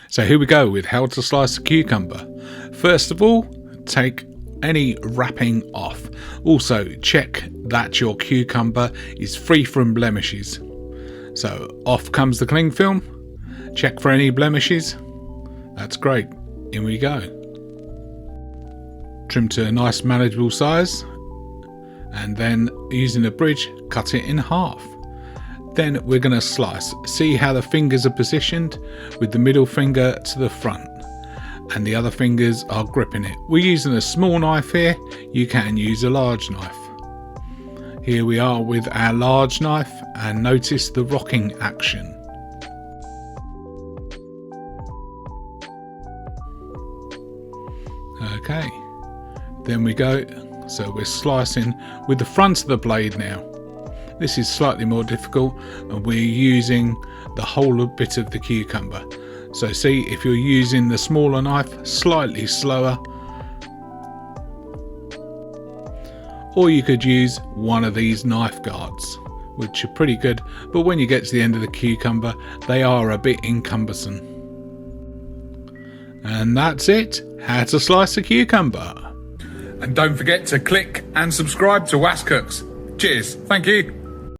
So here we go with how to slice a cucumber. First of all, take any wrapping off. Also, check that your cucumber is free from blemishes. So off comes the cling film. Check for any blemishes. That's great. In we go. Trim to a nice manageable size, and then using a bridge, cut it in half. Then we're going to slice. See how the fingers are positioned with the middle finger to the front and the other fingers are gripping it. We're using a small knife here. You can use a large knife. Here we are with our large knife, and notice the rocking action. Okay, then we go. So we're slicing with the front of the blade now. This is slightly more difficult, and we're using the whole bit of the cucumber. So see, if you're using the smaller knife, slightly slower. Or you could use one of these knife guards, which are pretty good, but when you get to the end of the cucumber, they are a bit encumbersome. And that's it, how to slice a cucumber. And don't forget to click and subscribe to Was Cooks. Cheers, thank you.